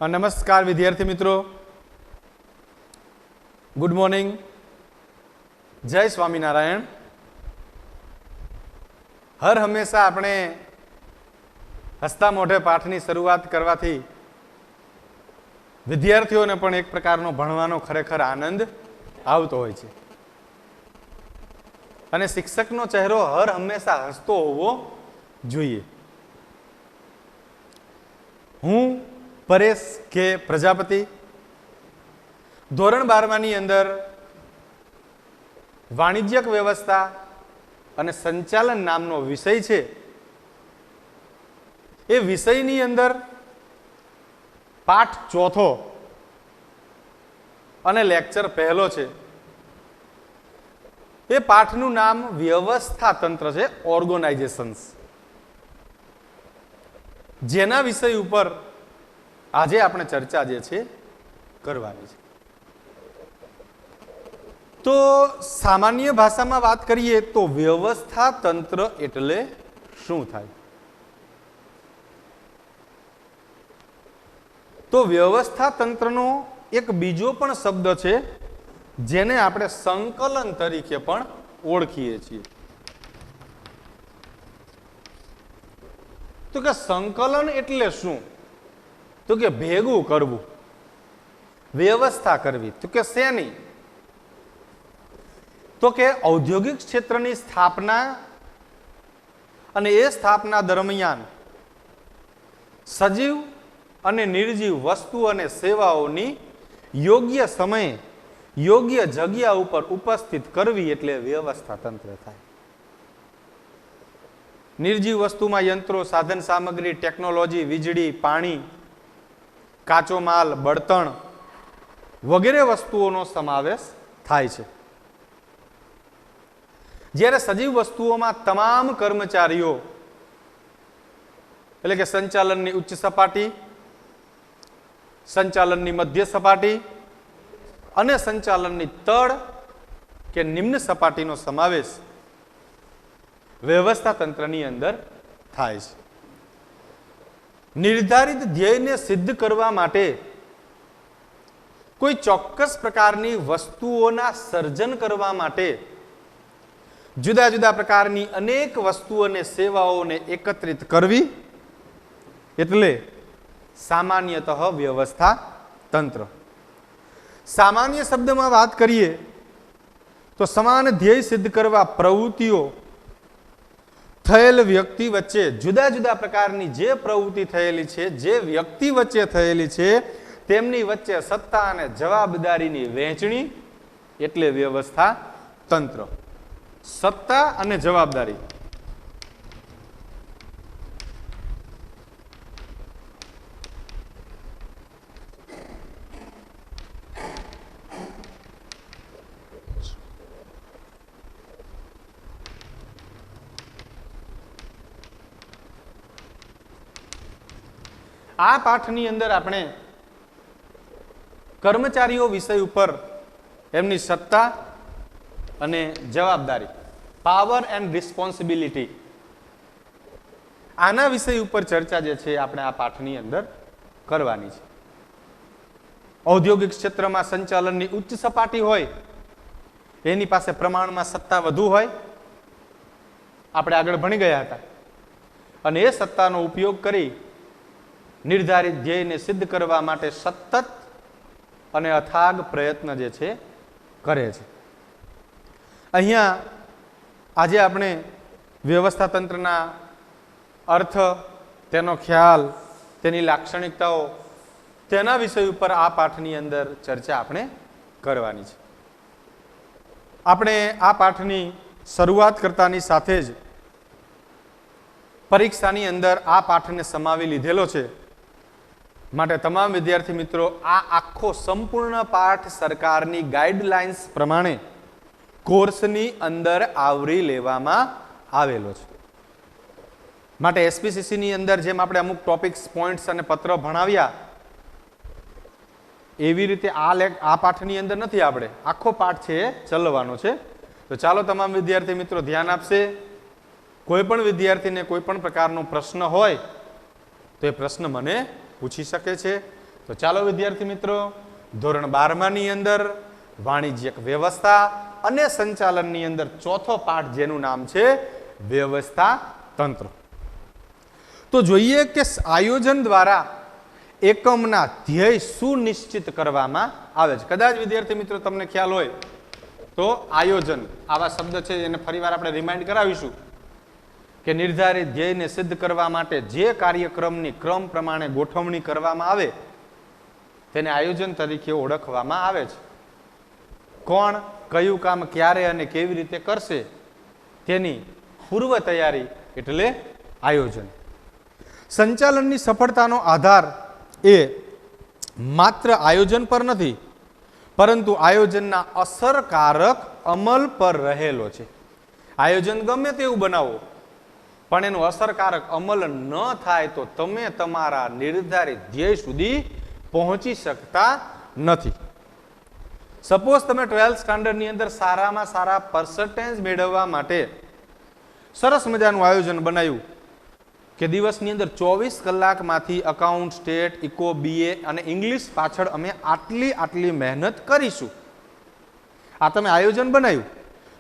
નમસ્કાર વિદ્યાર્થી મિત્રો, ગુડ મોર્નિંગ, જય સ્વામિનારાયણ। હર હંમેશા આપણે હસતા મોઢે પાઠની શરૂઆત કરવાથી વિદ્યાર્થીઓને પણ એક પ્રકારનો ભણવાનો ખરેખર આનંદ આવતો હોય છે અને શિક્ષકનો ચહેરો હર હંમેશા હસતો હોવો જોઈએ। હું પરેશ કે પ્રજાપતિ ધોરણ 12 અંદર વાણિજ્યક વ્યવસ્થા અને સંચાલન નામનો વિષય છે। એ વિષયની અંદર પાઠ ચોથો અને લેક્ચર પહેલો છે। એ પાઠનું નામ વ્યવસ્થા તંત્ર છે, ઓર્ગેનાઇઝેશન્સ, જેના વિષય ઉપર આજે આપણે ચર્ચા જે છે કરવાની છે। તો સામાન્ય ભાષામાં વાત કરીએ તો વ્યવસ્થા તંત્ર એટલે શું થાય? તો વ્યવસ્થા તંત્રનો એક બીજો પણ શબ્દ છે જેને આપણે સંકલન તરીકે પણ ઓળખીએ છીએ। તો કે સંકલન એટલે શું? તો કે ભેગું કરવું, વ્યવસ્થા કરવી। તો કે શેની? તો કે ઔદ્યોગિક ક્ષેત્રની સ્થાપના અને એ સ્થાપના દરમિયાન સજીવ અને નિર્જીવ વસ્તુ અને સેવાઓની યોગ્ય સમયે યોગ્ય જગ્યા ઉપર ઉપસ્થિત કરવી એટલે વ્યવસ્થા તંત્ર થાય। નિર્જીવ વસ્તુમાં યંત્રો, સાધન સામગ્રી, ટેકનોલોજી, વીજળી, પાણી, કાચો માલ, બળતણ વગેરે વસ્તુઓનો સમાવેશ થાય છે। જ્યારે સજીવ વસ્તુઓમાં તમામ કર્મચારીઓ એટલે કે સંચાલનની ઉચ્ચ સપાટી, સંચાલનની મધ્ય સપાટી અને સંચાલનની તળ કે નિમ્ન સપાટીનો સમાવેશ વ્યવસ્થા તંત્રની અંદર થાય છે। નિર્ધારિત ધ્યેયને સિદ્ધ કરવા માટે કોઈ ચોક્કસ પ્રકારની વસ્તુઓના સર્જન કરવા માટે જુદા જુદા પ્રકારની અનેક વસ્તુઓ અને સેવાઓને એકત્રિત કરવી એટલે સામાન્યતઃ વ્યવસ્થા તંત્ર। સામાન્ય શબ્દમાં વાત કરીએ તો સમાન ધ્યેય સિદ્ધ કરવા પ્રવૃત્તિઓ થયેલ વ્યક્તિ વચ્ચે જુદા જુદા પ્રકારની જે પ્રવૃત્તિ થયેલી છે, જે વ્યક્તિ વચ્ચે થયેલી છે, તેમની વચ્ચે સત્તા અને જવાબદારીની વહેંચણી એટલે વ્યવસ્થા તંત્ર। સત્તા અને જવાબદારી આ પાઠની અંદર આપણે કર્મચારીઓ વિષય ઉપર એમની સત્તા અને જવાબદારી, પાવર એન્ડ રિસ્પોન્સિબિલિટી, આના વિષય ઉપર ચર્ચા જે છે આપણે આ પાઠની અંદર કરવાની છે। ઔદ્યોગિક ક્ષેત્રમાં સંચાલનની ઉચ્ચ સપાટી હોય, એની પાસે પ્રમાણમાં સત્તા વધુ હોય, આપણે આગળ ભણી ગયા હતા, અને એ સત્તાનો ઉપયોગ કરી નિર્ધારિત ધ્યેયને સિદ્ધ કરવા માટે સતત અને અથાગ પ્રયત્ન જે છે કરે છે। અહીંયા આજે આપણે વ્યવસ્થા તંત્રના અર્થ, તેનો ખ્યાલ, તેની લાક્ષણિકતાઓ, તેના વિષય ઉપર આ પાઠની અંદર ચર્ચા આપણે કરવાની છે। આપણે આ પાઠની શરૂઆત કરતાની સાથે જ પરીક્ષાની અંદર આ પાઠને સમાવી લીધેલો છે, માટે તમામ વિદ્યાર્થી મિત્રો આ આખો સંપૂર્ણ પાઠ સરકારની ગાઈડલાઇન્સ પ્રમાણે કોર્સની અંદર આવરી લેવામાં આવેલો છે। માટે એસપીસીસી ની અંદર જેમ આપણે અમુક ટોપિક્સ, પોઈન્ટ્સ અને પત્ર ભણાવ્યા એવી રીતે આ પાઠની અંદર નથી, આપણે આખો પાઠ છે એ ચલાવવાનો છે। તો ચાલો તમામ વિદ્યાર્થી મિત્રો ધ્યાન આપશે। કોઈ પણ વિદ્યાર્થીને કોઈ પણ પ્રકારનો પ્રશ્ન હોય તો એ પ્રશ્ન મને પૂછી શકે છે। તો ચાલો વિદ્યાર્થી મિત્રો, ધોરણ 12માની અંદર વાણિજ્યક વ્યવસ્થા અને સંચાલનની અંદર ચોથો પાઠ જેનું નામ છે વ્યવસ્થા તંત્ર. તો જોઈએ કે આયોજન દ્વારા એકમના ધ્યેય સુનિશ્ચિત કરવામાં આવે છે. કદાચ વિદ્યાર્થી મિત્રો તમને ખ્યાલ હોય તો આયોજન આવા શબ્દ છે, એને ફરીવાર આપણે રિમાઇન્ડ કરાવીશું કે નિર્ધારિત ધ્યેયને સિદ્ધ કરવા માટે જે કાર્યક્રમની ક્રમ પ્રમાણે ગોઠવણી કરવામાં આવે તેને આયોજન તરીકે ઓળખવામાં આવે છે. કોણ કયું કામ ક્યારે અને કેવી રીતે કરશે તેની પૂર્વ તૈયારી એટલે આયોજન. સંચાલનની સફળતાનો આધાર એ માત્ર આયોજન પર નથી, પરંતુ આયોજનના અસરકારક અમલ પર રહેલો છે. આયોજન ગમે તેવું બનાવો, પણ એનો અસરકારક અમલ ન થાય તો તમે તમારા નિર્ધારિત ધ્યેય સુધી પહોંચી શકતા નથી. સપોઝ તમે 12th સ્ટાન્ડર્ડની અંદર સારામાં સારા પર્સન્ટેજ મેળવવા માટે સરસ મજાનું આયોજન બનાવ્યું કે દિવસની અંદર 24 કલાકમાંથી અકાઉન્ટ, સ્ટેટ, ઇકો, બીએ અને ઇંગ્લિશ પાછળ અમે આટલી મહેનત કરીશું. આ તમે આયોજન બનાવ્યું,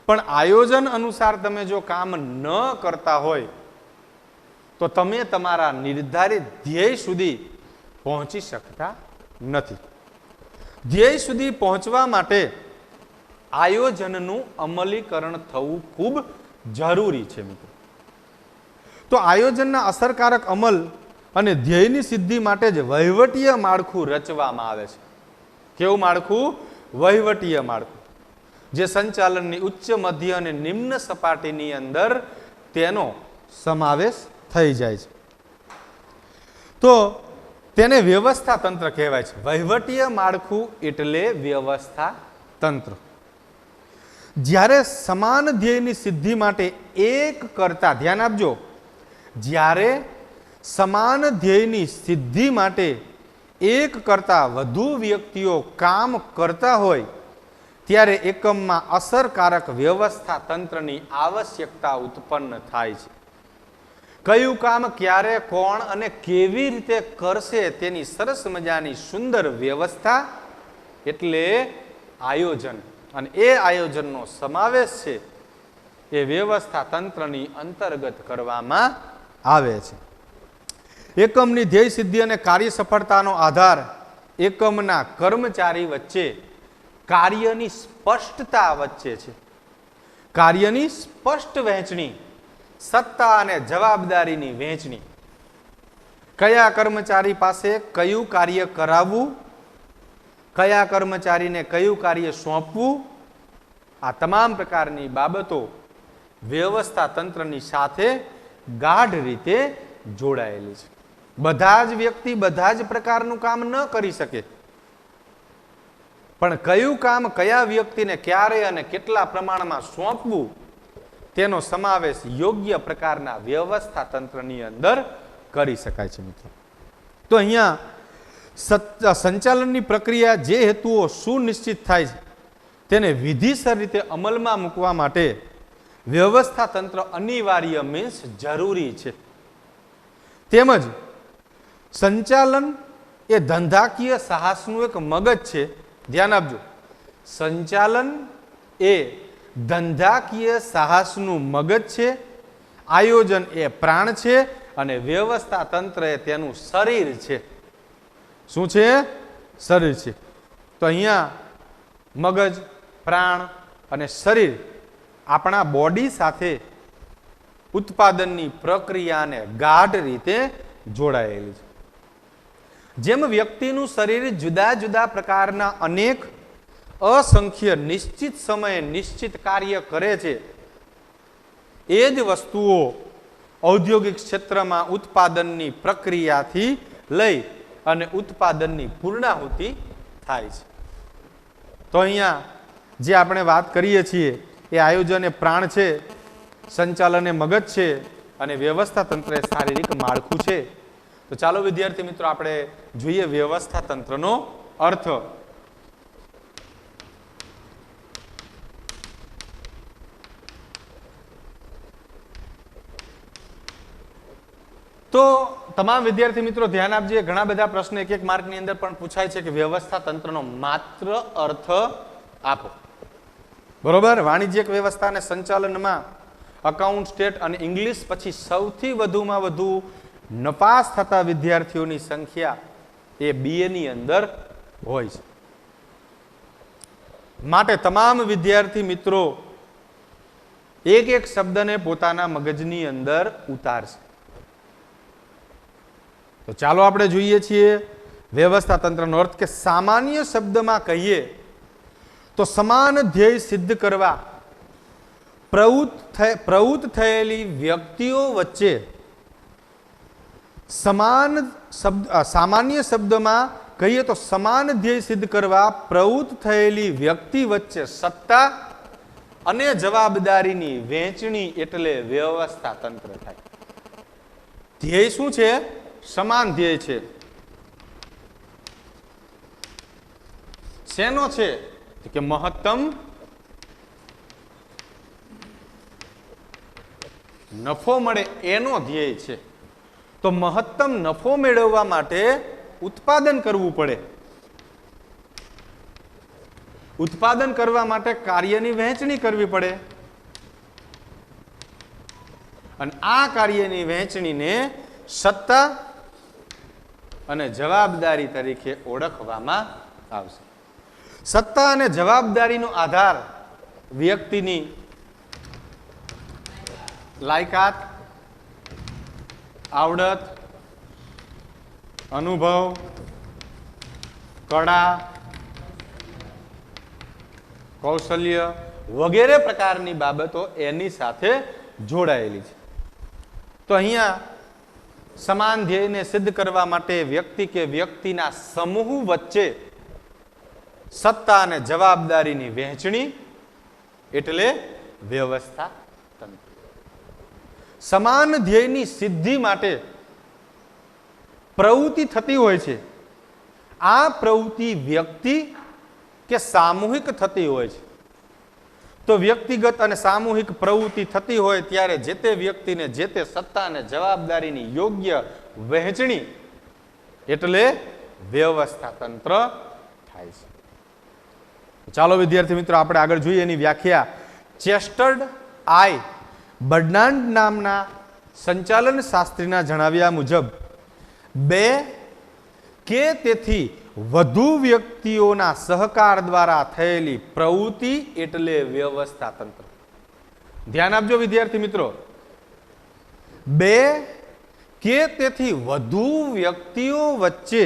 પણ આયોજન અનુસાર તમે જો કામ ન કરતા હોય તો તમે તમારા નિર્ધારિત ધ્યેય સુધી પહોંચી શકતા નથી. ધ્યેય સુધી પહોંચવા માટે આયોજનનું અમલીકરણ થવું ખૂબ જરૂરી છે મિત્રો. તો આયોજનના અસરકારક અમલ અને ધ્યેયની સિદ્ધિ માટે જ વહીવટીય માળખું રચવામાં આવે છે. કેવું માળખું? વહીવટીય માળખું, જે સંચાલનની ઉચ્ચ, મધ્ય અને નિમ્ન સપાટીની અંદર તેનો સમાવેશ થઈ જાય છે. તો તેને વ્યવસ્થા તંત્ર કહેવાય છે. વહીવટીય માળખું એટલે વ્યવસ્થા તંત્ર. જ્યારે સમાન ધ્યેયની સિદ્ધિ માટે એક કરતા, ધ્યાન આપજો, જ્યારે સમાન ધ્યેયની સિદ્ધિ માટે એક કરતા વધુ વ્યક્તિઓ કામ કરતા હોય ત્યારે એકમમાં અસરકારક વ્યવસ્થા તંત્રની આવશ્યકતા ઉત્પન્ન થાય છે. કયું કામ ક્યારે, કોણ અને કેવી રીતે કરશે તેની સરસ મજાની સુંદર વ્યવસ્થા એટલે આયોજન. અને એ આયોજનનો સમાવેશ છે એ વ્યવસ્થા તંત્રની અંતર્ગત કરવામાં આવે છે. એકમની ધ્યેય સિદ્ધિ અને કાર્ય સફળતાનો આધાર એકમના કર્મચારી વચ્ચે કાર્યની સ્પષ્ટતા વચ્ચે છે. કાર્યની સ્પષ્ટ વહેંચણી, સત્તા અને જવાબદારીની વહેંચણી, કયા કર્મચારી પાસે કયું કાર્ય કરાવવું, કયા કર્મચારીને કયું કાર્ય સોંપવું, આ તમામ પ્રકારની બાબતો વ્યવસ્થા તંત્રની સાથે ગાઢ રીતે જોડાયેલી છે. બધા જ વ્યક્તિ બધા જ પ્રકારનું કામ ન કરી શકે, પણ કયું કામ કયા વ્યક્તિને ક્યારે અને કેટલા પ્રમાણમાં સોંપવું તેનો સમાવેશ યોગ્ય પ્રકારના વ્યવસ્થા તંત્રની અંદર કરી શકાય છે મિત્રો. તો અહીંયા સંચાલનની પ્રક્રિયા જે હેતુઓ સુનિશ્ચિત થાય છે તેને વિધિસર રીતે અમલમાં મૂકવા માટે વ્યવસ્થા તંત્ર અનિવાર્ય મીન્સ જરૂરી છે. તેમજ સંચાલન એ ધંધાકીય સાહસનું એક મગજ છે. ધ્યાન આપજો, સંચાલન એ ધંધાકીય સાહસનું મગજ છે, આયોજન એ પ્રાણ છે અને વ્યવસ્થા તંત્ર એ તેનું શરીર છે. શું છે? શરીર છે. તો અહીંયા મગજ, પ્રાણ અને શરીર આપણા બોડી સાથે ઉત્પાદનની પ્રક્રિયાને ગાઢ રીતે જોડાયેલી છે. જેમ વ્યક્તિનું શરીર જુદા જુદા પ્રકારના અનેક અસંખ્ય નિશ્ચિત સમયે નિશ્ચિત કાર્ય કરે છે, એ જ વસ્તુઓ ઔદ્યોગિક ક્ષેત્રમાં ઉત્પાદનની પ્રક્રિયાથી લઈ અને ઉત્પાદનની પૂર્ણાહુતિ થાય છે. તો અહીંયા જે આપણે વાત કરીએ છીએ એ આયોજન એ પ્રાણ છે, સંચાલન એ મગજ છે અને વ્યવસ્થા તંત્ર એ શારીરિક માળખું છે. તો ચાલો વિદ્યાર્થી મિત્રો આપણે જોઈએ વ્યવસ્થા તંત્રનો અર્થ. તો તમામ વિદ્યાર્થી મિત્રો ધ્યાન આપજે, ઘણા બધા પ્રશ્ન એક એક માર્કની અંદર પણ પૂછાય છે કે વ્યવસ્થા તંત્રનો માત્ર અર્થ આપો. બરોબર. વાણિજ્યિક વ્યવસ્થા અને સંચાલનમાં અકાઉન્ટ, સ્ટેટ અને ઇંગ્લિશ પછી સૌથી વધુમાં વધુ નપાસ થતા વિદ્યાર્થીઓની સંખ્યા એ BA ની અંદર હોય છે. માટે તમામ વિદ્યાર્થી મિત્રો એક એક શબ્દને પોતાના મગજની અંદર ઉતારશે. તો ચાલો આપણે જોઈએ છીએ વ્યવસ્થા તંત્રનો અર્થ, કે સામાન્ય શબ્દમાં કહીએ તો સમાન ધ્યેય સિદ્ધ કરવા પ્રવૃત્ત થયેલી વ્યક્તિઓ વચ્ચે સામાન્ય શબ્દમાં કહીએ તો સમાન ધ્યેય સિદ્ધ કરવા પ્રવૃત્ત થયેલી વ્યક્તિ વચ્ચે સત્તા અને જવાબદારીની વહેંચણી એટલે વ્યવસ્થા તંત્ર થાય. ધ્યેય શું છે? સમાન ધ્યેય છે. શેનો છે? કે મહત્તમ નફો મળે એનો ધ્યેય છે. તો મહત્તમ નફો મેળવવા માટે ઉત્પાદન કરવું પડે. ઉત્પાદન કરવા માટે કાર્યની વહેંચણી કરવી પડે, અને આ કાર્યની વહેંચણીને સત્તા અને જવાબદારી તરીકે ઓળખવામાં આવશે. સત્તા અને જવાબદારીનો આધાર વ્યક્તિની લાયકાત, આવડત, અનુભવ, કળા, કૌશલ્ય વગેરે પ્રકારની બાબતો એની સાથે જોડાયેલી છે. તો અહીંયા સમાન ધ્યેયને સિદ્ધ કરવા માટે વ્યક્તિ કે વ્યક્તિના સમૂહ વચ્ચે સત્તા અને જવાબદારીની વહેંચણી એટલે વ્યવસ્થા તંત્ર. સમાન ધ્યેયની સિદ્ધિ માટે પ્રવૃત્તિ થતી હોય છે. આ પ્રવૃત્તિ વ્યક્તિ કે સામૂહિક થતી હોય છે. તો વ્યક્તિગત અને સામૂહિક પ્રવૃત્તિ થતી હોય ત્યારે જે તે વ્યક્તિને જે તે સત્તા અને જવાબદારીની યોગ્ય વહેંચણી એટલે વ્યવસ્થા તંત્ર થાય છે. ચાલો વિદ્યાર્થી મિત્રો આપણે આગળ જોઈએ એની વ્યાખ્યા. ચેસ્ટર્ડ આઈ બર્નાન્ડ નામના સંચાલન શાસ્ત્રીના જણાવ્યા મુજબ બે કે તેથી વધુ વ્યક્તિઓના સહકાર દ્વારા થયેલી પ્રવૃત્તિ એટલે વ્યવસ્થા તંત્ર. ધ્યાન આપજો વિદ્યાર્થી મિત્રો. બે કે તેથી વધુ વ્યક્તિઓ વચ્ચે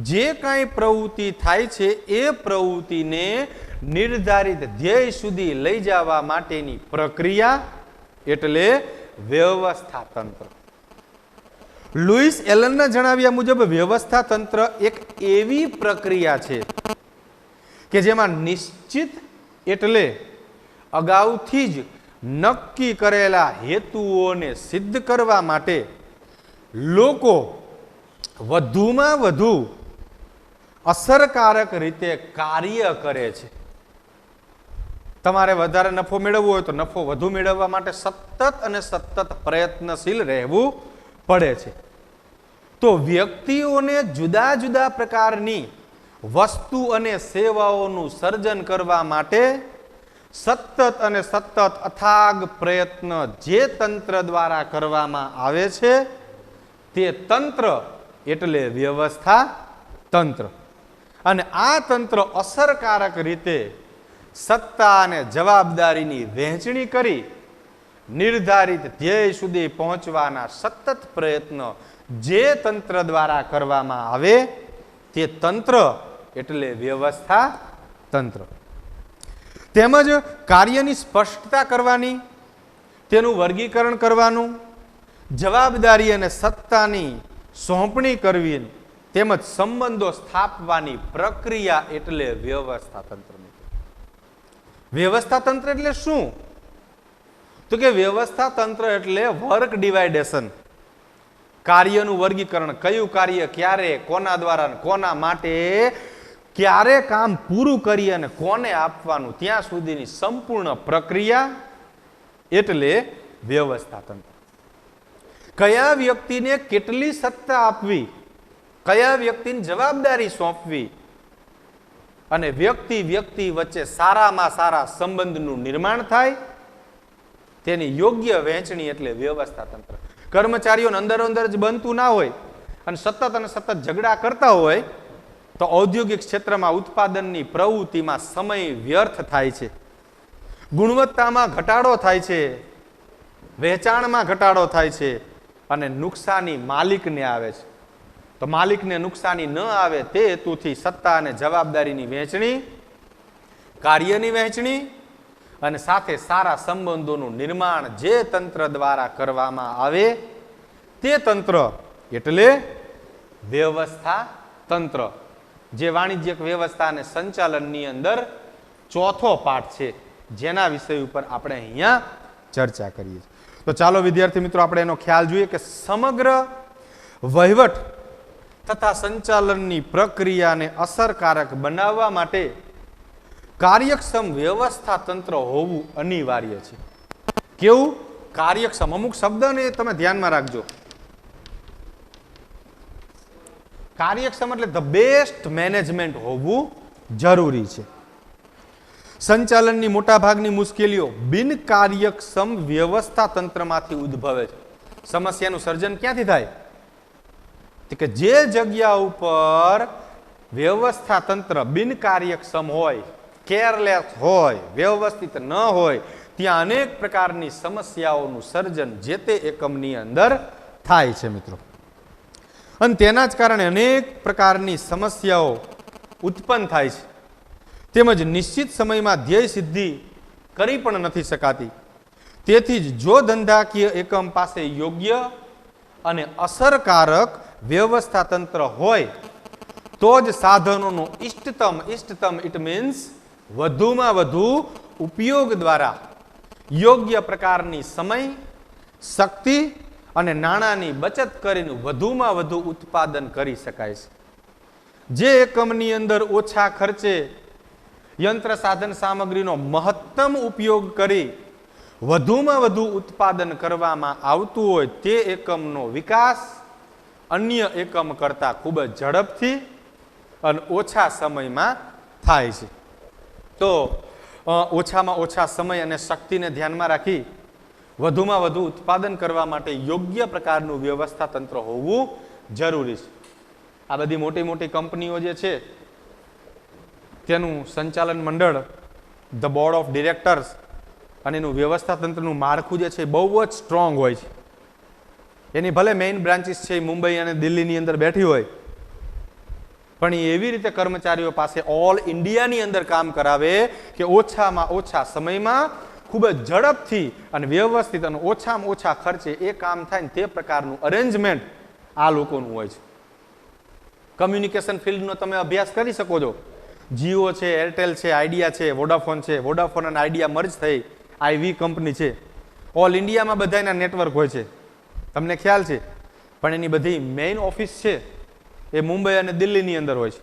જે કાંઈ પ્રવૃત્તિ થાય છે એ પ્રવૃત્તિને નિર્ધારિત ધ્યેય સુધી લઈ જવા માટેની પ્રક્રિયા એટલે વ્યવસ્થા તંત્ર. લુઈસ એલનના જણાવ્યા મુજબ વ્યવસ્થા તંત્ર એક એવી પ્રક્રિયા છે કે જેમાં નિશ્ચિત એટલે અગાઉથી જ નક્કી કરેલા હેતુઓને સિદ્ધ કરવા માટે લોકો વધુમાં વધુ અસરકારક રીતે કાર્ય કરે છે. તમારે વધારે નફો મેળવવો હોય તો નફો વધુ મેળવવા માટે સતત અને સતત પ્રયત્નશીલ રહેવું પડે છે. તો વ્યક્તિઓને જુદા જુદા પ્રકારની વસ્તુ અને સેવાઓનું સર્જન કરવા માટે સતત અને સતત અથાગ પ્રયત્ન જે તંત્ર દ્વારા કરવામાં આવે છે તે તંત્ર એટલે વ્યવસ્થા તંત્ર. અને આ તંત્ર અસરકારક રીતે સત્તા અને જવાબદારીની વહેંચણી કરી નિર્ધારિત ધ્યેય સુધી પહોંચવાના સતત પ્રયત્નો જે તંત્ર દ્વારા કરવામાં આવે તે તંત્ર એટલે વ્યવસ્થા તંત્ર. તેમજ કાર્યની સ્પષ્ટતા કરવાની, તેનું વર્ગીકરણ કરવાનું, જવાબદારી અને સત્તાની સોંપણી કરવી તેમજ સંબંધો સ્થાપવાની પ્રક્રિયા એટલે વ્યવસ્થા તંત્ર. વ્યવસ્થા તંત્ર એટલે શું? તો કે વ્યવસ્થા તંત્ર એટલે વર્ક ડિવાઇડેશન, કાર્યનું વર્ગીકરણ, કયું કાર્ય ક્યારે, કોના દ્વારા, કોના માટે, ક્યારે કામ પૂરું કરી અને કોને આપવાનું, ત્યાં સુધીની સંપૂર્ણ પ્રક્રિયા એટલે વ્યવસ્થા તંત્ર. કયા વ્યક્તિને કેટલી સત્તા આપવી, કયા વ્યક્તિને જવાબદારી સોંપવી અને વ્યક્તિ વ્યક્તિ વચ્ચે સારામાં સારા સંબંધનું નિર્માણ થાય તેની યોગ્ય વહેંચણી એટલે વ્યવસ્થા તંત્ર. કર્મચારીઓને અંદર અંદર જ બનતું ના હોય અને સતત ઝઘડા કરતા હોય તો ઔદ્યોગિક ક્ષેત્રમાં ઉત્પાદનની પ્રવૃત્તિમાં સમય વ્યર્થ થાય છે, ગુણવત્તામાં ઘટાડો થાય છે, વેચાણમાં ઘટાડો થાય છે અને નુકસાની માલિકને આવે છે. તો માલિકને નુકસાની ન આવે તે હેતુથી સત્તા અને જવાબદારીની વહેંચણી, કાર્યની વહેંચણી અને સાથે સારા સંબંધોનું નિર્માણ જે તંત્ર દ્વારા કરવામાં આવે તે તંત્ર એટલે વ્યવસ્થા તંત્ર, જે વાણિજ્યક વ્યવસ્થા અને સંચાલનની અંદર ચોથો પાઠ છે, જેના વિષય ઉપર આપણે અહીંયા ચર્ચા કરીએ છીએ. તો ચાલો વિદ્યાર્થી મિત્રો આપણે એનો ખ્યાલ જોઈએ કે સમગ્ર વહીવટ તથા સંચાલનની પ્રક્રિયાને અસરકારક બનાવવા માટે કાર્યક્ષમ વ્યવસ્થા તંત્ર હોવું અનિવાર્ય છે. કેવું? કાર્યક્ષમ. અમુક શબ્દને તમે ધ્યાનમાં રાખજો. કાર્યક્ષમ એટલે ધ બેસ્ટ મેનેજમેન્ટ હોવું જરૂરી છે. સંચાલનની મોટાભાગની મુશ્કેલીઓ બિનકાર્યક્ષમ વ્યવસ્થા તંત્રમાંથી ઉદ્ભવે છે. સમસ્યાનું સર્જન ક્યાંથી થાય? કે જે જગ્યા ઉપર વ્યવસ્થા તંત્ર બિનકાર્યક્ષમ હોય, કેરલેસ હોય, વ્યવસ્થિત ન હોય, ત્યાં અનેક પ્રકારની સમસ્યાઓનું સર્જન જે તે એકમની અંદર થાય છે મિત્રો. અને તેના જ કારણે અનેક પ્રકારની સમસ્યાઓ ઉત્પન્ન થાય છે, તેમજ નિશ્ચિત સમયમાં ધ્યેય સિદ્ધિ કરી પણ નથી શકાતી. તેથી જ જો ધંધાકીય એકમ પાસે યોગ્ય અને અસરકારક વ્યવસ્થા તંત્ર હોય તો જ સાધનોનો ઇષ્ટતમ ઇટ મીન્સ વધુમાં વધુ ઉપયોગ દ્વારા યોગ્ય પ્રકારની સમય, શક્તિ અને નાણાંની બચત કરીને વધુમાં વધુ ઉત્પાદન કરી શકાય છે. જે એકમની અંદર ઓછા ખર્ચે યંત્ર સાધન સામગ્રીનો મહત્તમ ઉપયોગ કરી વધુમાં વધુ ઉત્પાદન કરવામાં આવતું હોય તે એકમનો વિકાસ અન્ય એકમ કરતાં ખૂબ જ ઝડપથી અને ઓછા સમયમાં થાય છે. તો ઓછામાં ઓછા સમય અને શક્તિને ધ્યાનમાં રાખી વધુમાં વધુ ઉત્પાદન કરવા માટે યોગ્ય પ્રકારનું વ્યવસ્થા તંત્ર હોવું જરૂરી છે. આ બધી મોટી મોટી કંપનીઓ જે છે તેનું સંચાલન મંડળ, ધ બોર્ડ ઓફ ડિરેક્ટર્સ અને એનું વ્યવસ્થા તંત્રનું માળખું જે છે બહુ જ સ્ટ્રોંગ હોય છે. એની ભલે મેઇન બ્રાન્ચીસ છે મુંબઈ અને દિલ્હીની અંદર બેઠી હોય, પણ એ એવી રીતે કર્મચારીઓ પાસે ઓલ ઇન્ડિયાની અંદર કામ કરાવે કે ઓછામાં ઓછા સમયમાં ખૂબ જ ઝડપથી અને વ્યવસ્થિત અને ઓછામાં ઓછા ખર્ચે એ કામ થાય ને તે પ્રકારનું અરેન્જમેન્ટ આ લોકોનું હોય છે. કમ્યુનિકેશન ફિલ્ડનો તમે અભ્યાસ કરી શકો છો. જીઓ છે, એરટેલ છે, આઈડિયા છે, વોડાફોન છે. વોડાફોન અને આઈડિયા મર્જ થઈ આઈવી કંપની છે. ઓલ ઇન્ડિયામાં બધાના નેટવર્ક હોય છે, તમને ખ્યાલ છે. પણ એની બધી મેઇન ઓફિસ છે એ મુંબઈ અને દિલ્હીની અંદર હોય છે.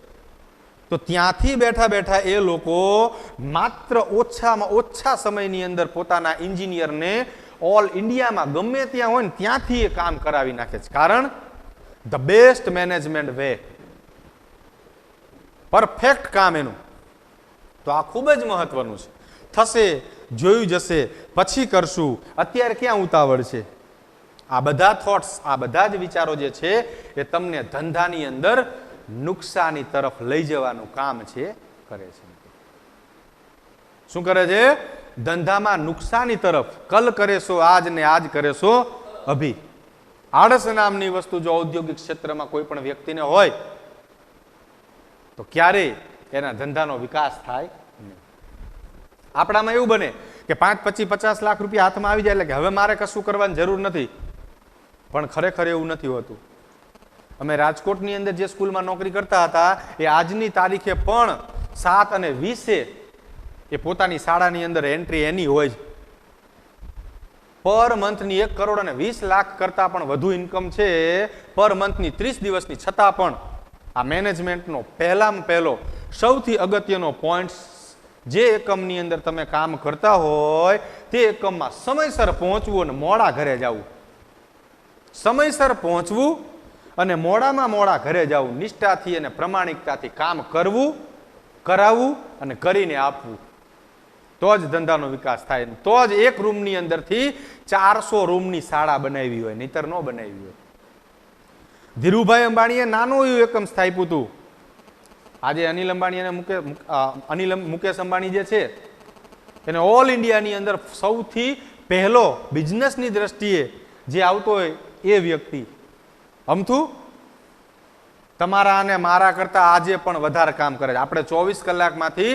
તો ત્યાંથી બેઠા બેઠા એ લોકો માત્ર ઓછામાં ઓછા સમયની અંદર પોતાના એન્જિનિયરને ઓલ ઇન્ડિયામાં ગમે ત્યાં હોય ને ત્યાંથી એ કામ કરાવી નાખે છે. કારણ the best management way, perfect કામ એનું. તો આ ખૂબ જ મહત્વનું છે. થશે, જોયું જશે, પછી કરશું, અત્યારે ક્યાં ઉતાવળ છે? આ બધા થોટ્સ, આ બધા જ વિચારો જે છે એ તમને ધંધાની અંદર નુકસાની તરફ લઈ જવાનું કામ છે કરે છે. શું કરે છે? ધંધામાં નુકસાની તરફ. કલ કરેશો આજ ને આજ કરેશો અભી. આળસ નામની વસ્તુ જો ઔદ્યોગિક ક્ષેત્રમાં કોઈ પણ વ્યક્તિને હોય તો ક્યારેય એના ધંધાનો વિકાસ થાય નહીં. આપણામાં એવું બને કે 5, 25, 50 લાખ રૂપિયા હાથમાં આવી જાય એટલે કે હવે મારે કશું કરવાની જરૂર નથી. પણ ખરેખર એવું નથી હોતું. અમે રાજકોટની અંદર જે સ્કૂલમાં નોકરી કરતા હતા એ આજની તારીખે પણ 7 અને 20 એ પોતાની શાળાની અંદર એન્ટ્રી એની હોય છે. પર મંથની 1 કરોડ અને 20 લાખ કરતા પણ વધુ ઇન્કમ છે પર મંથની 30 દિવસની. છતાં પણ આ મેનેજમેન્ટનો પહેલામાં પહેલો સૌથી અગત્યનો પોઈન્ટ, જે એકમની અંદર તમે કામ કરતા હોય તે એકમમાં સમયસર પહોંચવું અને મોડા ઘરે જવું. સમયસર પહોંચવું અને મોડામાં મોડા ઘરે જવું, નિષ્ઠાથી અને પ્રમાણિકતાથી કામ કરવું, કરાવવું અને કરીને આપવું, તો જ ધંધાનો વિકાસ થાય. તો જ એક રૂમની અંદરથી 400 રૂમની શાળા બનાવી હોય, નહીતર ન બનાવી હોય. ધીરુભાઈ અંબાણીએ નાનું એવું એકમ સ્થાપ્યું હતું. આજે અનિલ અંબાણી અને મુકેશ અંબાણી જે છે એને ઓલ ઇન્ડિયાની અંદર સૌથી પહેલો બિઝનેસની દ્રષ્ટિએ જે આવતો હોય એ વ્યક્તિ અમથું તમારા અને મારા કરતા આજે પણ વધારે કામ કરે છે. આપણે 24 કલાકમાંથી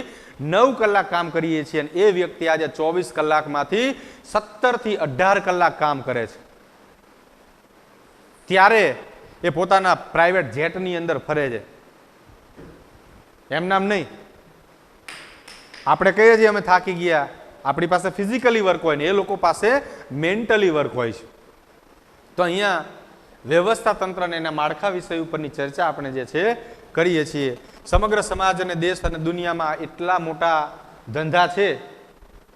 9 કલાક કામ કરીએ છીએ અને એ વ્યક્તિ આજે 24 કલાકમાંથી 17 થી 18 કલાક કામ કરે છે. ત્યારે એ પોતાના પ્રાઇવેટ જેટની અંદર ફરે છે. એમ નામ નહીં. આપણે કહીએ છીએ અમે થાકી ગયા, આપણી પાસે ફિઝિકલી વર્ક હોય ને એ લોકો પાસે મેન્ટલી વર્ક હોય છે. તો અહીંયા વ્યવસ્થા તંત્ર અને એના માળખા વિષય ઉપરની ચર્ચા આપણે જે છે કરીએ છીએ. સમગ્ર સમાજ અને દેશ અને દુનિયામાં એટલા મોટા ધંધા છે,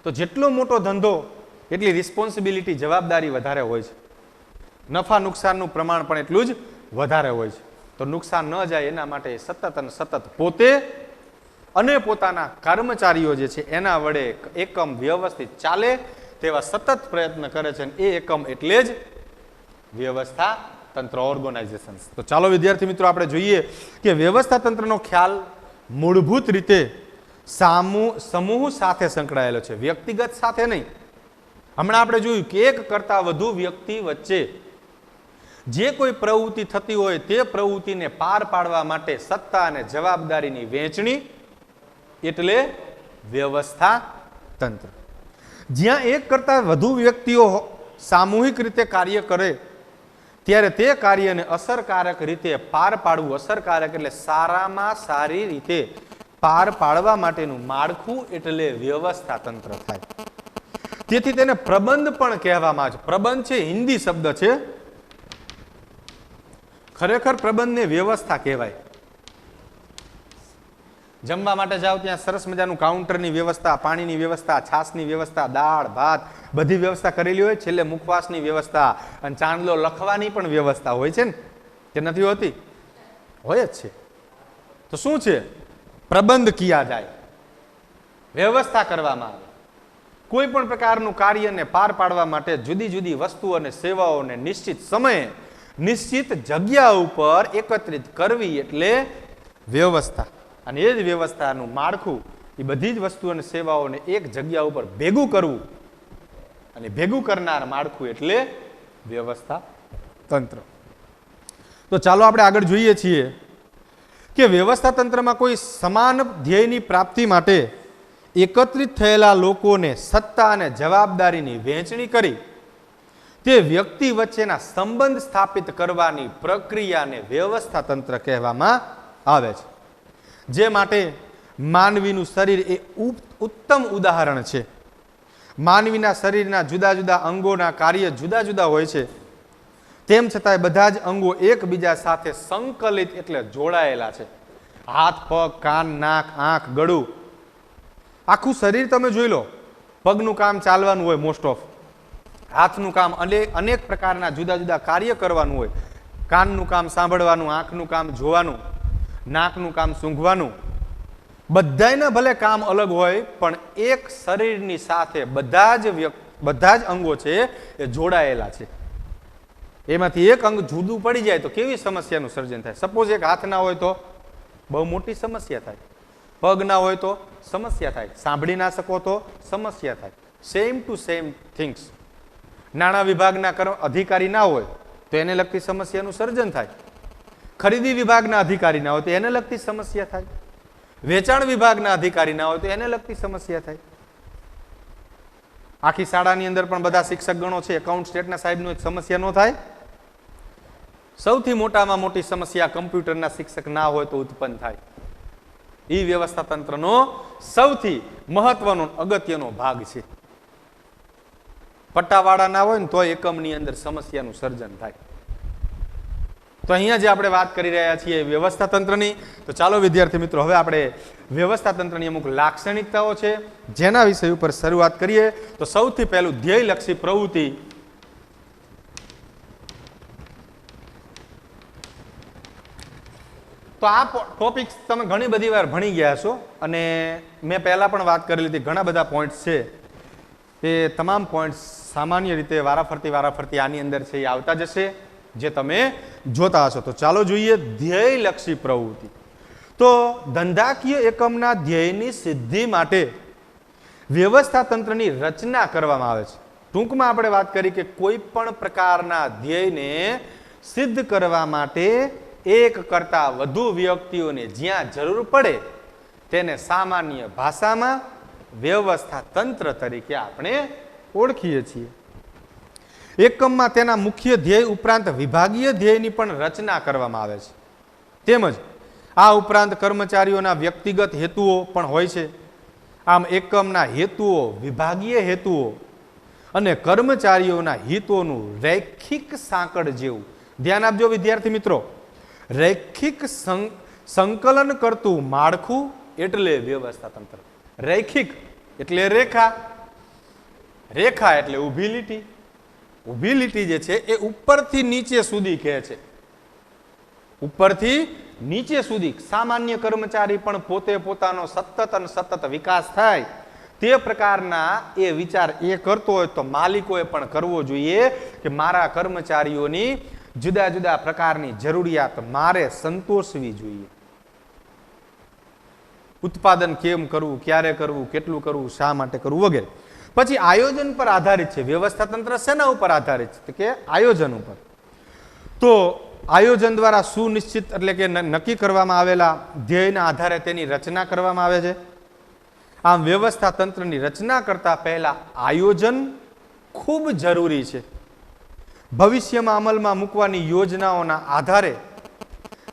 તો જેટલો મોટો ધંધો એટલી રિસ્પોન્સિબિલિટી, જવાબદારી વધારે હોય છે. નફા નુકસાનનું પ્રમાણ પણ એટલું જ વધારે હોય છે. તો નુકસાન ન જાય એના માટે સતત અને સતત પોતે અને પોતાના કર્મચારીઓ જે છે એના વડે એકમ વ્યવસ્થિત ચાલે તેવા સતત પ્રયત્ન કરે છે. એ એકમ એટલે જ વ્યવસ્થા તંત્ર, ઓર્ગેનાઇઝેશન. તો ચાલો વિદ્યાર્થી મિત્રો આપણે જોઈએ કે વ્યવસ્થા તંત્રનો ખ્યાલ મૂળભૂત રીતે સમૂહ સાથે સંકળાયેલો છે, વ્યક્તિગત સાથે નહીં. હમણાં આપણે જોયું કે એક કરતા વધુ વ્યક્તિ વચ્ચે જે કોઈ પ્રવૃત્તિ થતી હોય તે પ્રવૃત્તિને પાર પાડવા માટે સત્તા અને જવાબદારીની વહેંચણી એટલે વ્યવસ્થા તંત્ર. જ્યાં એક કરતા વધુ વ્યક્તિઓ સામૂહિક રીતે કાર્ય કરે ત્યારે તે કાર્યને અસરકારક રીતે પાર પાડવું, અસરકારક એટલે સારામાં સારી રીતે પાર પાડવા માટેનું માળખું એટલે વ્યવસ્થા તંત્ર થાય. તેથી તેને પ્રબંધ પણ કહેવામાં આવે છે. પ્રબંધ છે હિન્દી શબ્દ છે, ખરેખર પ્રબંધને વ્યવસ્થા કહેવાય. જમવા માટે જાઓ ત્યાં સરસ મજાનું કાઉન્ટરની વ્યવસ્થા, પાણીની વ્યવસ્થા, છાશની વ્યવસ્થા, દાળ ભાત બધી વ્યવસ્થા કરેલી હોય. છેલ્લે મુખવાસની વ્યવસ્થા અને ચાંદલો લખવાની પણ વ્યવસ્થા હોય છે ને, કે નથી હોતી? હોય જ છે. તો શું છે? પ્રબંધ કિયા જાય, વ્યવસ્થા કરવામાં આવે. કોઈ પણ પ્રકારનું કાર્યને પાર પાડવા માટે જુદી જુદી વસ્તુઓ અને સેવાઓને નિશ્ચિત સમયે નિશ્ચિત જગ્યા ઉપર એકત્રિત કરવી એટલે વ્યવસ્થા. અને એ જ વ્યવસ્થાનું માળખું, એ બધી જ વસ્તુ અને સેવાઓને એક જગ્યા ઉપર ભેગું કરવું અને ભેગું કરનાર માળખું એટલે વ્યવસ્થા તંત્ર. તો ચાલો આપણે આગળ જોઈએ છીએ કે વ્યવસ્થા તંત્રમાં કોઈ સમાન ધ્યેયની પ્રાપ્તિ માટે એકત્રિત થયેલા લોકોને સત્તા અને જવાબદારીની વહેંચણી કરી તે વ્યક્તિ વચ્ચેના સંબંધ સ્થાપિત કરવાની પ્રક્રિયાને વ્યવસ્થા તંત્ર કહેવામાં આવે છે. જે માટે માનવીનું શરીર એ ઉત્તમ ઉદાહરણ છે. માનવીના શરીરના જુદા જુદા અંગોના કાર્ય જુદા જુદા હોય છે, તેમ છતાંય બધા જ અંગો એકબીજા સાથે સંકલિત એટલે જોડાયેલા છે. હાથ, પગ, કાન, નાક, આંખ, ગળું, આખું શરીર તમે જોઈ લો. પગનું કામ ચાલવાનું હોય મોસ્ટ ઓફ, હાથનું કામ અનેક પ્રકારના જુદા જુદા કાર્ય કરવાનું હોય, કાનનું કામ સાંભળવાનું, આંખનું કામ જોવાનું, નાકનું કામ સૂંઘવાનું. બધાયના ભલે કામ અલગ હોય પણ એક શરીરની સાથે બધા જ અંગો છે એ જોડાયેલા છે. એમાંથી એક અંગ જુદું પડી જાય તો કેવી સમસ્યાનું સર્જન થાય. સપોઝ એક હાથ ના હોય તો બહુ મોટી સમસ્યા થાય, પગ ના હોય તો સમસ્યા થાય, સાંભળી ના શકો તો સમસ્યા થાય. Same to same things. નાણાં વિભાગના અધિકારી ના હોય તો એને લગતી સમસ્યાનું સર્જન થાય. ખરીદી વિભાગના અધિકારી ના હોય તો એને લગતી સમસ્યા થાય. વેચાણ વિભાગના અધિકારી ના હોય તો એને લગતી સમસ્યા થાય. આખી શાળાની અંદર પણ બધા શિક્ષક ગણો છે, એકાઉન્ટ સ્ટેટના સાહેબનું એક સમસ્યા ન થાય. સૌથી મોટામાં મોટી સમસ્યા કમ્પ્યુટરના શિક્ષક ના હોય તો ઉત્પન્ન થાય. એ વ્યવસ્થા તંત્રનો સૌથી મહત્વનો અગત્યનો ભાગ છે. પટ્ટાવાળા ના હોય ને તો એકમની અંદર સમસ્યાનું સર્જન થાય. તો અહીંયા જે આપણે વાત કરી રહ્યા છીએ વ્યવસ્થા તંત્રની, તો ચાલો વિદ્યાર્થી મિત્રો હવે આપણે વ્યવસ્થા તંત્રની અમુક લાક્ષણિકતાઓ છે જેના વિષય ઉપર શરૂઆત કરીએ. તો સૌથી પહેલું ધ્યેયલક્ષી પ્રવૃત્તિ. તો આ ટોપિક તમે ઘણી બધી વાર ભણી ગયા છો અને મેં પહેલા પણ વાત કરી લીધી, ઘણા બધા પોઈન્ટ્સ છે તે તમામ પોઈન્ટ્સ સામાન્ય રીતે વારાફરતી આની અંદર છે એ આવતા જશે જે તમે જોતા હશો. તો ચાલો જોઈએ ધ્યેયલક્ષી પ્રવૃત્તિ. તો ધંધાકીય એકમના ધ્યેયની સિદ્ધિ માટે વ્યવસ્થા તંત્રની રચના કરવામાં આવે છે. ટૂંકમાં આપણે વાત કરી કે કોઈ પણ પ્રકારના ધ્યેયને સિદ્ધ કરવા માટે એક કરતા વધુ વ્યક્તિઓને જ્યાં જરૂર પડે તેને સામાન્ય ભાષામાં વ્યવસ્થા તંત્ર તરીકે આપણે ઓળખીએ છીએ. એકમમાં તેના મુખ્ય ધ્યેય ઉપરાંત વિભાગીય ધ્યેયની પણ રચના કરવામાં આવે છે. તેમજ આ ઉપરાંત કર્મચારીઓના વ્યક્તિગત હેતુઓ પણ હોય છે. આમ એકમના હેતુઓ, વિભાગીય હેતુઓ અને કર્મચારીઓના હિતોનું રૈખિક સાંકળ જેવું. ધ્યાન આપજો વિદ્યાર્થી મિત્રો, રૈખિક સંકલન કરતું માળખું એટલે વ્યવસ્થા તંત્ર. રૈખિક એટલે રેખા, રેખા એટલે ઊભી લીટી. ઊભી લીટી જે છે એ ઉપરથી નીચે સુધી કહે છે. ઉપરથી નીચે સુધી સામાન્ય કર્મચારી પણ પોતે પોતાનો સતત અને સતત વિકાસ થાય તે પ્રકારના એ વિચાર એ કરતો હોય તો માલિકોએ પણ કરવો જોઈએ કે મારા કર્મચારીઓની જુદા જુદા પ્રકારની જરૂરિયાત મારે સંતોષવી જોઈએ. ઉત્પાદન કેમ કરવું, ક્યારે કરવું, કેટલું કરવું, શા માટે કરવું વગેરે. પછી આયોજન પર આધારિત છે. વ્યવસ્થા તંત્ર શેના ઉપર આધારિત છે કે આયોજન ઉપર. તો આયોજન દ્વારા સુનિશ્ચિત એટલે કે નક્કી કરવામાં આવેલા ધ્યેયના આધારે તેની રચના કરવામાં આવે છે. આમ વ્યવસ્થા તંત્રની રચના કરતા પહેલા આયોજન ખૂબ જરૂરી છે. ભવિષ્યમાં અમલમાં મૂકવાની યોજનાઓના આધારે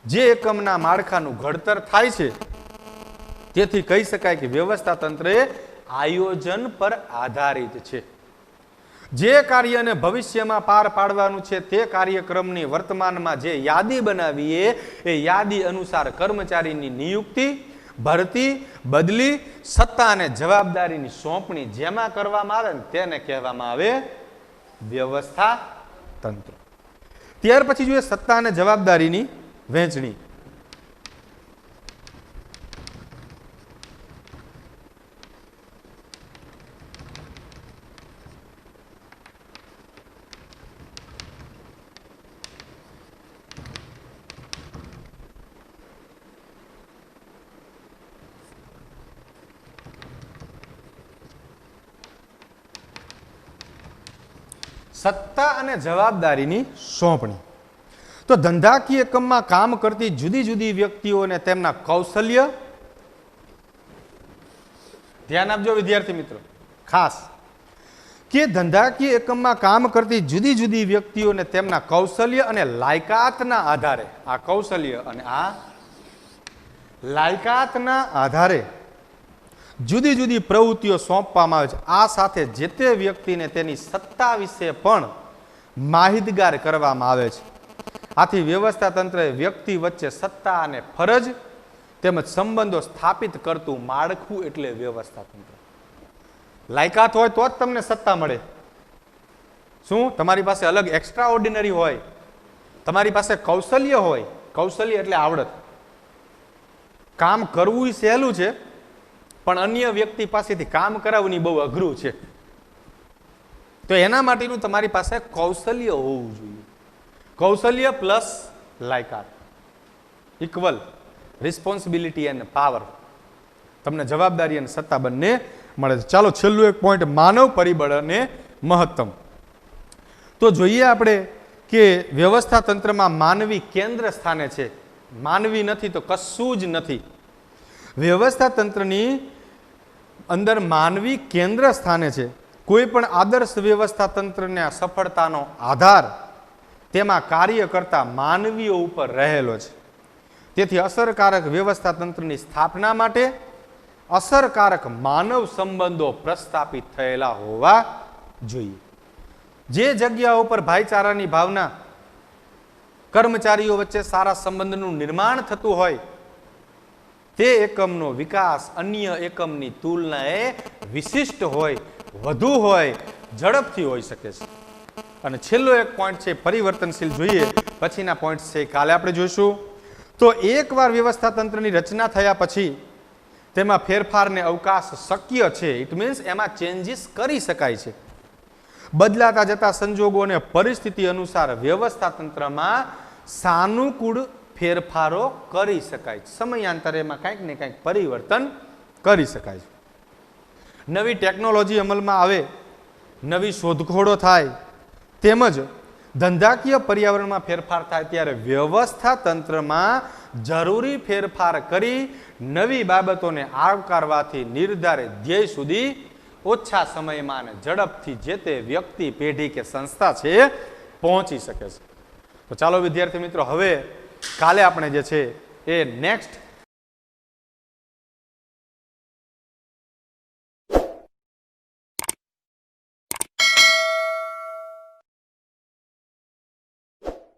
જે એકમના માળખાનું ઘડતર થાય છે તેથી કહી શકાય કે વ્યવસ્થા તંત્ર એ આયોજન પર આધારિત છે. જે કાર્યને ભવિષ્યમાં પાર પાડવાનું છે તે કાર્યક્રમની વર્તમાનમાં જે યાદી બનાવીએ એ યાદી અનુસાર કર્મચારીની નિયુક્તિ, ભરતી, બદલી, સત્તા અને જવાબદારીની સોંપણી જેમાં કરવામાં આવે ને તેને કહેવામાં આવે વ્યવસ્થા તંત્ર. ત્યાર પછી જોઈએ સત્તા અને જવાબદારીની વહેંચણી. સત્તા અને જવાબદારીની સોંપણી. તો ધંધાકીય એકમમાં કામ કરતી જુદી જુદી વ્યક્તિઓને તેમના કૌશલ્ય, ધ્યાન આપજો વિદ્યાર્થી મિત્રો ખાસ, કે ધંધાકીય એકમમાં કામ કરતી જુદી જુદી વ્યક્તિઓને તેમના કૌશલ્ય અને લાયકાતના આધારે, આ કૌશલ્ય અને આ લાયકાતના આધારે જુદી જુદી પ્રવૃત્તિઓ સોંપવામાં આવે છે. આ સાથે જે તે વ્યક્તિને તેની સત્તા વિશે પણ માહિતગાર કરવામાં આવે છે. આથી વ્યવસ્થા તંત્રએ વ્યક્તિ વચ્ચે સત્તા અને ફરજ તેમજ સંબંધો સ્થાપિત કરતું માળખું એટલે વ્યવસ્થા તંત્ર. લાયકાત હોય તો જ તમને સત્તા મળે. શું તમારી પાસે અલગ એક્સ્ટ્રા ઓર્ડિનરી હોય, તમારી પાસે કૌશલ્ય હોય, કૌશલ્ય એટલે આવડત, કામ કરવું સહેલું છે પણ અન્ય વ્યક્તિ પાસેથી કામ કરાવવું બહુ અઘરું છે, તો એના માટેનું તમારી પાસે કૌશલ્ય હોવું જોઈએ. કૌશલ્ય પ્લસ લાયકાત ઇક્વલ રિસ્પોન્સિબિલિટી એન્ડ પાવર, તમને જવાબદારી અને સત્તા બંને મળે છે. ચાલો છેલ્લું એક પોઈન્ટ, માનવ પરિબળ અને મહત્તમ. તો જોઈએ આપણે કે વ્યવસ્થા તંત્રમાં માનવી કેન્દ્ર સ્થાને છે. માનવી નથી તો કશું જ નથી. વ્યવસ્થા તંત્રની અંદર માનવી કેન્દ્ર સ્થાને છે. કોઈ પણ આદર્શ વ્યવસ્થા તંત્રના સફળતાનો આધાર તેમાં કાર્ય કરતા માનવીઓ ઉપર રહેલો છે. તેથી અસરકારક વ્યવસ્થા તંત્રની સ્થાપના માટે અસરકારક માનવ સંબંધો પ્રસ્થાપિત થયેલા હોવા જોઈએ. જે જગ્યા ઉપર ભાઈચારાની ભાવના, કર્મચારીઓ વચ્ચે સારા સંબંધનું નિર્માણ થતું હોય તે એકમનો વિકાસ અન્ય એકમની તુલનાએ વિશિષ્ટ હોય, વધુ હોય, ઝડપથી હોઈ શકે છે. અને છેલ્લો એક પોઈન્ટ છે પરિવર્તનશીલ. જોઈએ પછીના પોઈન્ટ છે કાલે આપણે જોઈશું. તો એકવાર વ્યવસ્થા તંત્રની રચના થયા પછી તેમાં ફેરફારને અવકાશ શક્ય છે. ઇટ મીન્સ એમાં ચેન્જીસ કરી શકાય છે. બદલાતા જતા સંજોગો અને પરિસ્થિતિ અનુસાર વ્યવસ્થા તંત્રમાં સાનુકૂળ ફેરફારો કરી શકાય છે. સમયાંતરેમાં કંઈક ને કંઈક પરિવર્તન કરી શકાય છે. નવી ટેકનોલોજી અમલમાં આવે, નવી શોધખોળો થાય, તેમજ ધંધાકીય પર્યાવરણમાં ફેરફાર થાય ત્યારે વ્યવસ્થા તંત્રમાં જરૂરી ફેરફાર કરી નવી બાબતોને આવકારવાથી નિર્ધારિત ધ્યેય સુધી ઓછા સમયમાં અને ઝડપથી જે તે વ્યક્તિ, પેઢી કે સંસ્થા છે પહોંચી શકે છે. તો ચાલો વિદ્યાર્થી મિત્રો, હવે કાલે આપણે જે છે એ નેક્સ્ટ